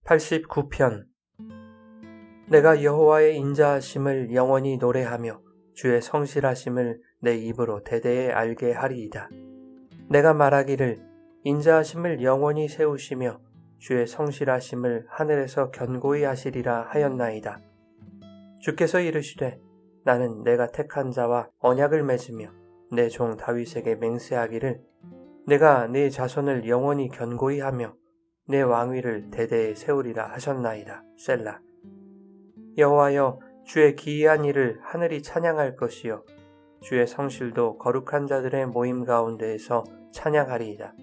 89편. 내가 여호와의 인자하심을 영원히 노래하며 주의 성실하심을 내 입으로 대대에 알게 하리이다. 내가 말하기를 인자하심을 영원히 세우시며 주의 성실하심을 하늘에서 견고히 하시리라 하였나이다. 주께서 이르시되 나는 내가 택한 자와 언약을 맺으며 내 종 다윗에게 맹세하기를 내가 네 자손을 영원히 견고히 하며 내 왕위를 대대에 세우리라 하셨나이다. 셀라. 여호와여, 주의 기이한 일을 하늘이 찬양할 것이요 주의 성실도 거룩한 자들의 모임 가운데에서 찬양하리이다.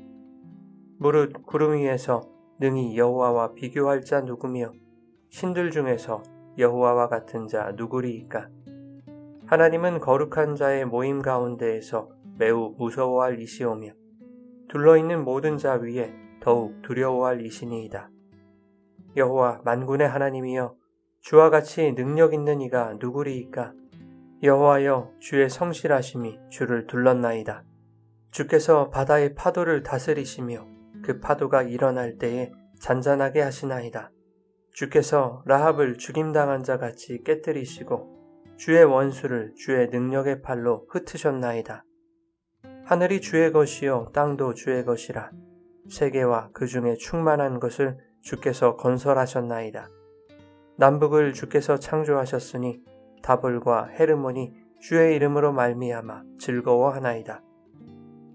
무릇 구름 위에서 능히 여호와와 비교할 자 누구며 신들 중에서 여호와와 같은 자 누구리이까? 하나님은 거룩한 자의 모임 가운데에서 매우 무서워할 이시오며 둘러있는 모든 자 위에 더욱 두려워할 이시니이다. 여호와 만군의 하나님이여, 주와 같이 능력 있는 이가 누구리이까? 여호와여, 주의 성실하심이 주를 둘렀나이다. 주께서 바다의 파도를 다스리시며 그 파도가 일어날 때에 잔잔하게 하시나이다. 주께서 라합을 죽임당한 자 같이 깨뜨리시고 주의 원수를 주의 능력의 팔로 흩으셨나이다. 하늘이 주의 것이요 땅도 주의 것이라. 세계와 그 중에 충만한 것을 주께서 건설하셨나이다. 남북을 주께서 창조하셨으니 다볼과 헤르몬이 주의 이름으로 말미암아 즐거워하나이다.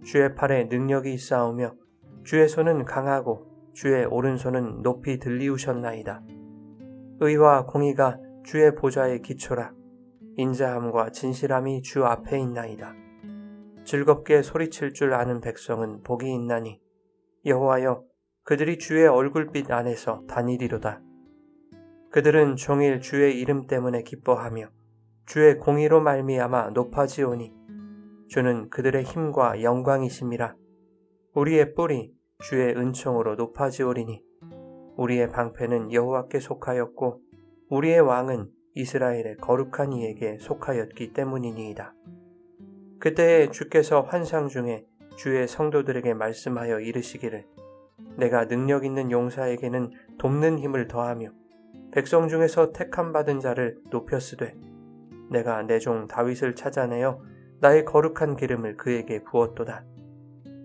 주의 팔에 능력이 있사오며 주의 손은 강하고 주의 오른손은 높이 들리우셨나이다. 의와 공의가 주의 보좌의 기초라. 인자함과 진실함이 주 앞에 있나이다. 즐겁게 소리칠 줄 아는 백성은 복이 있나니 여호와여, 그들이 주의 얼굴빛 안에서 다니리로다. 그들은 종일 주의 이름 때문에 기뻐하며 주의 공의로 말미암아 높아지오니 주는 그들의 힘과 영광이심이라. 우리의 뿔이 주의 은총으로 높아지오리니 우리의 방패는 여호와께 속하였고 우리의 왕은 이스라엘의 거룩한 이에게 속하였기 때문이니이다. 그때에 주께서 환상 중에 주의 성도들에게 말씀하여 이르시기를 내가 능력 있는 용사에게는 돕는 힘을 더하며 백성 중에서 택함받은 자를 높였으되 내가 내 종 다윗을 찾아내어 나의 거룩한 기름을 그에게 부었도다.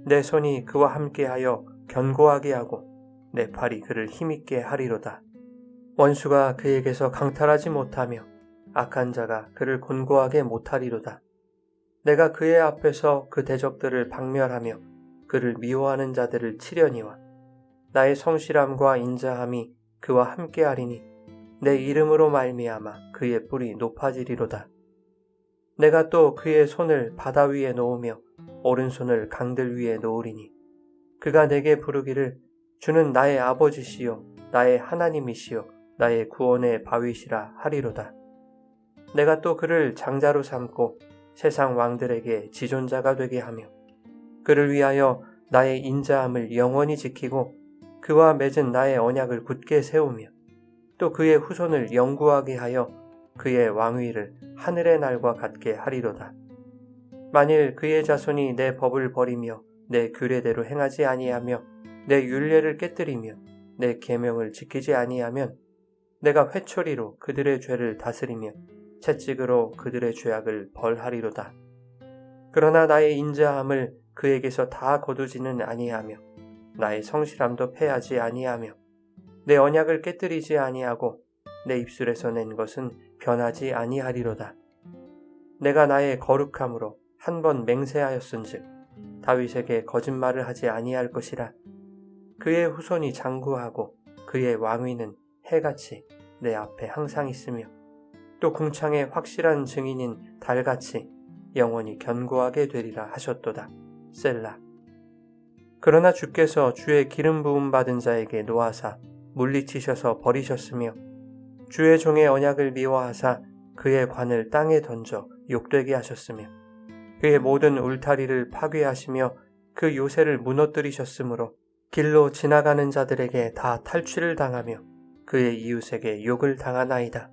내 손이 그와 함께하여 견고하게 하고 내 팔이 그를 힘있게 하리로다. 원수가 그에게서 강탈하지 못하며 악한 자가 그를 곤고하게 못하리로다. 내가 그의 앞에서 그 대적들을 박멸하며 그를 미워하는 자들을 치려니와 나의 성실함과 인자함이 그와 함께하리니 내 이름으로 말미암아 그의 뿔이 높아지리로다. 내가 또 그의 손을 바다 위에 놓으며 오른손을 강들 위에 놓으리니 그가 내게 부르기를 주는 나의 아버지시요 나의 하나님이시요 나의 구원의 바위시라 하리로다. 내가 또 그를 장자로 삼고 세상 왕들에게 지존자가 되게 하며 그를 위하여 나의 인자함을 영원히 지키고 그와 맺은 나의 언약을 굳게 세우며 또 그의 후손을 영구하게 하여 그의 왕위를 하늘의 날과 같게 하리로다. 만일 그의 자손이 내 법을 버리며 내 규례대로 행하지 아니하며 내 율례를 깨뜨리며 내 계명을 지키지 아니하면 내가 회초리로 그들의 죄를 다스리며 채찍으로 그들의 죄악을 벌하리로다. 그러나 나의 인자함을 그에게서 다 거두지는 아니하며 나의 성실함도 패하지 아니하며 내 언약을 깨뜨리지 아니하고 내 입술에서 낸 것은 변하지 아니하리로다. 내가 나의 거룩함으로 한 번 맹세하였은즉 다윗에게 거짓말을 하지 아니할 것이라. 그의 후손이 장구하고 그의 왕위는 해같이 내 앞에 항상 있으며 또 궁창의 확실한 증인인 달같이 영원히 견고하게 되리라 하셨도다. 셀라. 그러나 주께서 주의 기름 부음 받은 자에게 노하사 물리치셔서 버리셨으며 주의 종의 언약을 미워하사 그의 관을 땅에 던져 욕되게 하셨으며 그의 모든 울타리를 파괴하시며 그 요새를 무너뜨리셨으므로 길로 지나가는 자들에게 다 탈취를 당하며 그의 이웃에게 욕을 당하나이다.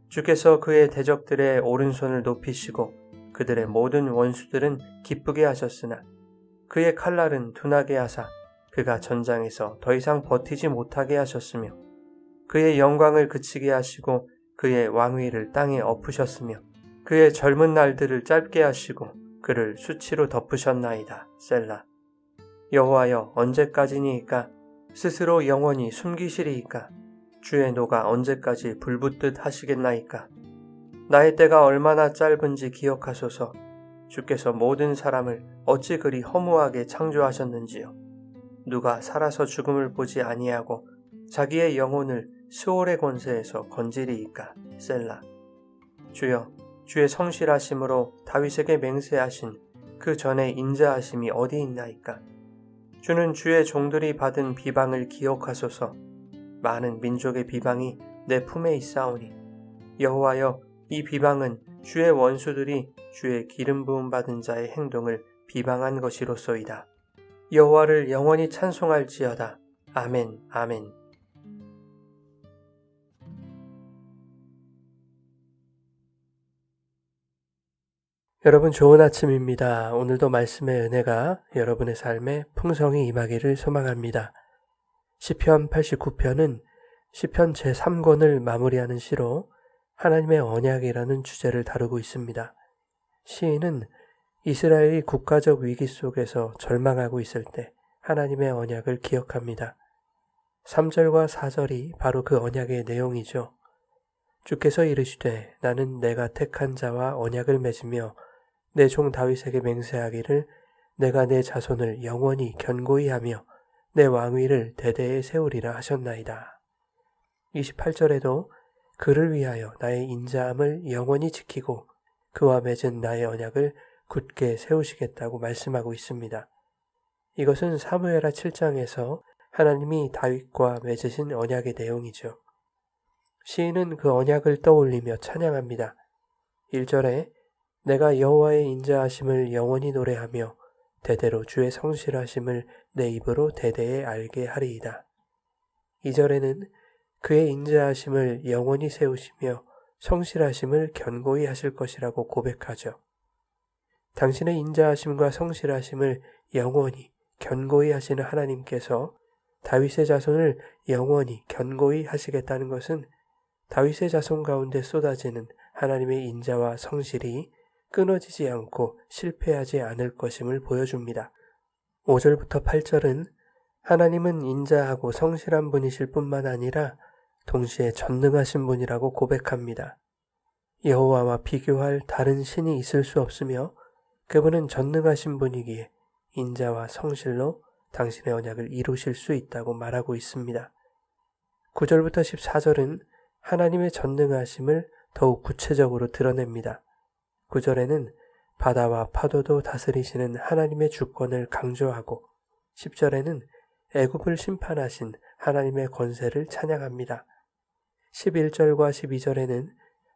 주께서 그의 대적들의 오른손을 높이시고 그들의 모든 원수들은 기쁘게 하셨으나 그의 칼날은 둔하게 하사 그가 전장에서 더 이상 버티지 못하게 하셨으며 그의 영광을 그치게 하시고 그의 왕위를 땅에 엎으셨으며 그의 젊은 날들을 짧게 하시고 그를 수치로 덮으셨나이다. 셀라. 여호와여 언제까지니이까? 스스로 영원히 숨기시리이까? 주의 노가 언제까지 불붙듯 하시겠나이까? 나의 때가 얼마나 짧은지 기억하소서. 주께서 모든 사람을 어찌 그리 허무하게 창조하셨는지요. 누가 살아서 죽음을 보지 아니하고 자기의 영혼을 스올의 권세에서 건지리이까? 셀라. 주여, 주의 성실하심으로 다윗에게 맹세하신 그 전에 인자하심이 어디 있나이까? 주는 주의 종들이 받은 비방을 기억하소서. 많은 민족의 비방이 내 품에 있사오니 여호와여, 이 비방은 주의 원수들이 주의 기름 부음 받은 자의 행동을 비방한 것이로소이다. 여호와를 영원히 찬송할지어다. 아멘, 아멘. 여러분 좋은 아침입니다. 오늘도 말씀의 은혜가 여러분의 삶에 풍성히 임하기를 소망합니다. 시편 89편은 시편 제3권을 마무리하는 시로 하나님의 언약이라는 주제를 다루고 있습니다. 시인은 이스라엘이 국가적 위기 속에서 절망하고 있을 때 하나님의 언약을 기억합니다. 3절과 4절이 바로 그 언약의 내용이죠. 주께서 이르시되 나는 내가 택한 자와 언약을 맺으며 내 종 다윗에게 맹세하기를 내가 내 자손을 영원히 견고히 하며 내 왕위를 대대에 세우리라 하셨나이다. 28절에도 그를 위하여 나의 인자함을 영원히 지키고 그와 맺은 나의 언약을 굳게 세우시겠다고 말씀하고 있습니다. 이것은 사무엘하 7장에서 하나님이 다윗과 맺으신 언약의 내용이죠. 시인은 그 언약을 떠올리며 찬양합니다. 1절에 내가 여호와의 인자하심을 영원히 노래하며 대대로 주의 성실하심을 내 입으로 대대에 알게 하리이다. 2절에는 그의 인자하심을 영원히 세우시며 성실하심을 견고히 하실 것이라고 고백하죠. 당신의 인자하심과 성실하심을 영원히 견고히 하시는 하나님께서 다윗의 자손을 영원히 견고히 하시겠다는 것은 다윗의 자손 가운데 쏟아지는 하나님의 인자와 성실이 끊어지지 않고 실패하지 않을 것임을 보여줍니다. 5절부터 8절은 하나님은 인자하고 성실한 분이실 뿐만 아니라 동시에 전능하신 분이라고 고백합니다. 여호와와 비교할 다른 신이 있을 수 없으며 그분은 전능하신 분이기에 인자와 성실로 당신의 언약을 이루실 수 있다고 말하고 있습니다. 9절부터 14절은 하나님의 전능하심을 더욱 구체적으로 드러냅니다. 9절에는 바다와 파도도 다스리시는 하나님의 주권을 강조하고 10절에는 애굽을 심판하신 하나님의 권세를 찬양합니다. 11절과 12절에는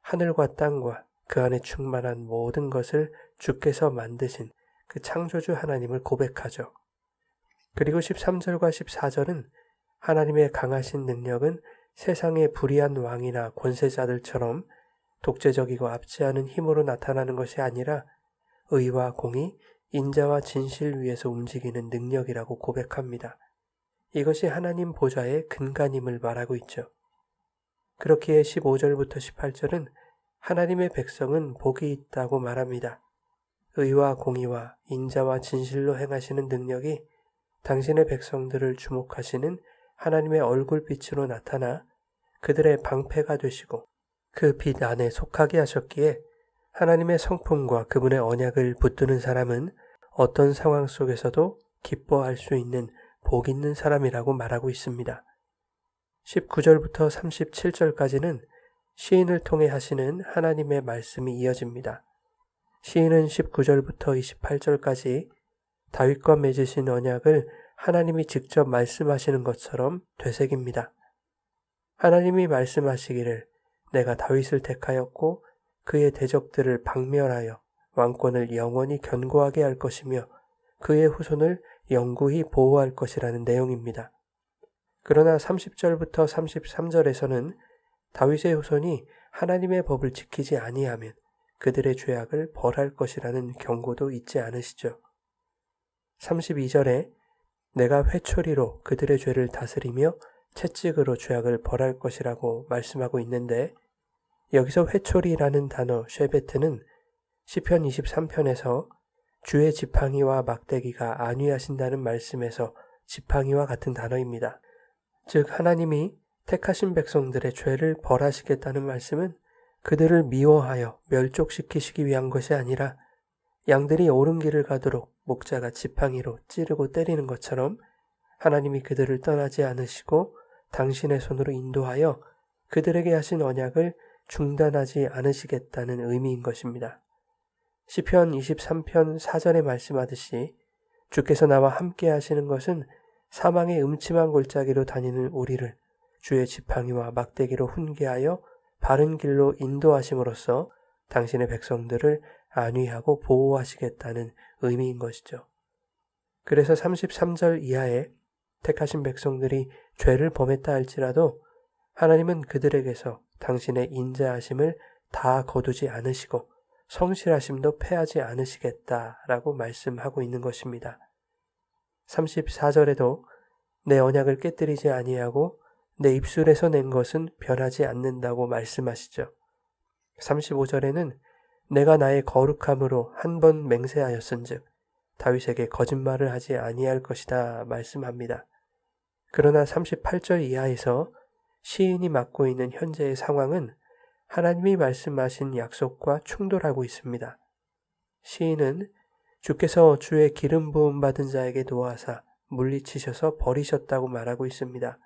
하늘과 땅과 그 안에 충만한 모든 것을 주께서 만드신 그 창조주 하나님을 고백하죠. 그리고 13절과 14절은 하나님의 강하신 능력은 세상의 불의한 왕이나 권세자들처럼 독재적이고 압제하는 힘으로 나타나는 것이 아니라 의와 공의, 인자와 진실 위에서 움직이는 능력이라고 고백합니다. 이것이 하나님 보좌의 근간임을 말하고 있죠. 그렇기에 15절부터 18절은 하나님의 백성은 복이 있다고 말합니다. 의와 공의와 인자와 진실로 행하시는 능력이 당신의 백성들을 주목하시는 하나님의 얼굴빛으로 나타나 그들의 방패가 되시고 그 빛 안에 속하게 하셨기에 하나님의 성품과 그분의 언약을 붙드는 사람은 어떤 상황 속에서도 기뻐할 수 있는 복 있는 사람이라고 말하고 있습니다. 19절부터 37절까지는 시인을 통해 하시는 하나님의 말씀이 이어집니다. 시인은 19절부터 28절까지 다윗과 맺으신 언약을 하나님이 직접 말씀하시는 것처럼 되새깁니다. 하나님이 말씀하시기를 내가 다윗을 택하였고 그의 대적들을 박멸하여 왕권을 영원히 견고하게 할 것이며 그의 후손을 영구히 보호할 것이라는 내용입니다. 그러나 30절부터 33절에서는 다윗의 후손이 하나님의 법을 지키지 아니하면 그들의 죄악을 벌할 것이라는 경고도 잊지 않으시죠. 32절에 내가 회초리로 그들의 죄를 다스리며 채찍으로 죄악을 벌할 것이라고 말씀하고 있는데 여기서 회초리라는 단어 쉐베트는 시편 23편에서 주의 지팡이와 막대기가 안위하신다는 말씀에서 지팡이와 같은 단어입니다. 즉 하나님이 택하신 백성들의 죄를 벌하시겠다는 말씀은 그들을 미워하여 멸족시키시기 위한 것이 아니라 양들이 옳은 길을 가도록 목자가 지팡이로 찌르고 때리는 것처럼 하나님이 그들을 떠나지 않으시고 당신의 손으로 인도하여 그들에게 하신 언약을 중단하지 않으시겠다는 의미인 것입니다. 시편 23편 4절에 말씀하듯이 주께서 나와 함께 하시는 것은 사망의 음침한 골짜기로 다니는 우리를 주의 지팡이와 막대기로 훈계하여 바른 길로 인도하심으로써 당신의 백성들을 안위하고 보호하시겠다는 의미인 것이죠. 그래서 33절 이하에 택하신 백성들이 죄를 범했다 할지라도 하나님은 그들에게서 당신의 인자하심을 다 거두지 않으시고 성실하심도 패하지 않으시겠다라고 말씀하고 있는 것입니다. 34절에도 내 언약을 깨뜨리지 아니하고 내 입술에서 낸 것은 변하지 않는다고 말씀하시죠. 35절에는 내가 나의 거룩함으로 한 번 맹세하였은즉 다윗에게 거짓말을 하지 아니할 것이다 말씀합니다. 그러나 38절 이하에서 시인이 맡고 있는 현재의 상황은 하나님이 말씀하신 약속과 충돌하고 있습니다. 시인은 주께서 주의 기름 부음 받은 자에게 노하사 물리치셔서 버리셨다고 말하고 있습니다.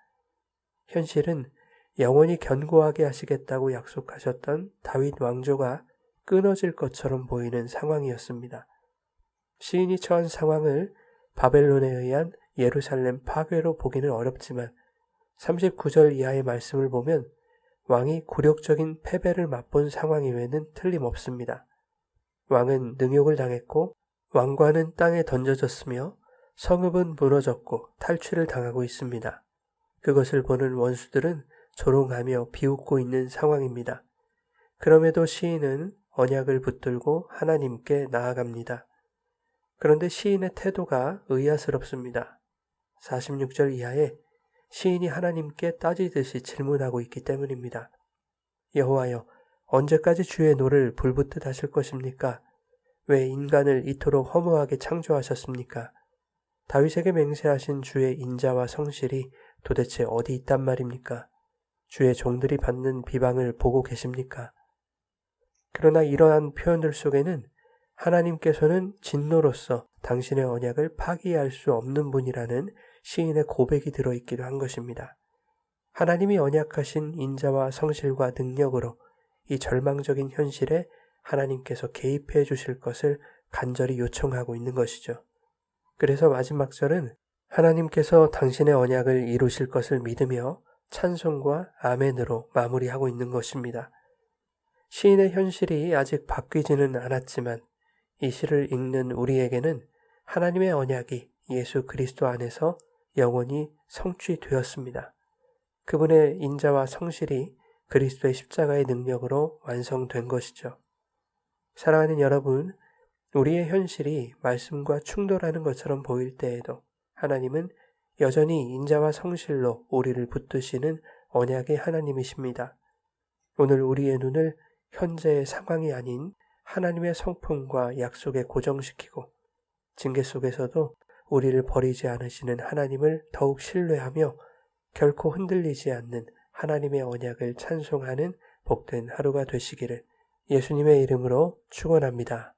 현실은 영원히 견고하게 하시겠다고 약속하셨던 다윗 왕조가 끊어질 것처럼 보이는 상황이었습니다. 시인이 처한 상황을 바벨론에 의한 예루살렘 파괴로 보기는 어렵지만 39절 이하의 말씀을 보면 왕이 굴욕적인 패배를 맛본 상황 이외에는 틀림없습니다. 왕은 능욕을 당했고 왕관은 땅에 던져졌으며 성읍은 무너졌고 탈취를 당하고 있습니다. 그것을 보는 원수들은 조롱하며 비웃고 있는 상황입니다. 그럼에도 시인은 언약을 붙들고 하나님께 나아갑니다. 그런데 시인의 태도가 의아스럽습니다. 46절 이하에 시인이 하나님께 따지듯이 질문하고 있기 때문입니다. 여호와여, 언제까지 주의 노를 불붙듯 하실 것입니까? 왜 인간을 이토록 허무하게 창조하셨습니까? 다윗에게 맹세하신 주의 인자와 성실이 도대체 어디 있단 말입니까? 주의 종들이 받는 비방을 보고 계십니까? 그러나 이러한 표현들 속에는 하나님께서는 진노로서 당신의 언약을 파기할 수 없는 분이라는 시인의 고백이 들어있기도 한 것입니다. 하나님이 언약하신 인자와 성실과 능력으로 이 절망적인 현실에 하나님께서 개입해 주실 것을 간절히 요청하고 있는 것이죠. 그래서 마지막 절은 하나님께서 당신의 언약을 이루실 것을 믿으며 찬송과 아멘으로 마무리하고 있는 것입니다. 시인의 현실이 아직 바뀌지는 않았지만 이 시를 읽는 우리에게는 하나님의 언약이 예수 그리스도 안에서 영원히 성취되었습니다. 그분의 인자와 성실이 그리스도의 십자가의 능력으로 완성된 것이죠. 사랑하는 여러분, 우리의 현실이 말씀과 충돌하는 것처럼 보일 때에도 하나님은 여전히 인자와 성실로 우리를 붙드시는 언약의 하나님이십니다. 오늘 우리의 눈을 현재의 상황이 아닌 하나님의 성품과 약속에 고정시키고 징계 속에서도 우리를 버리지 않으시는 하나님을 더욱 신뢰하며 결코 흔들리지 않는 하나님의 언약을 찬송하는 복된 하루가 되시기를 예수님의 이름으로 축원합니다.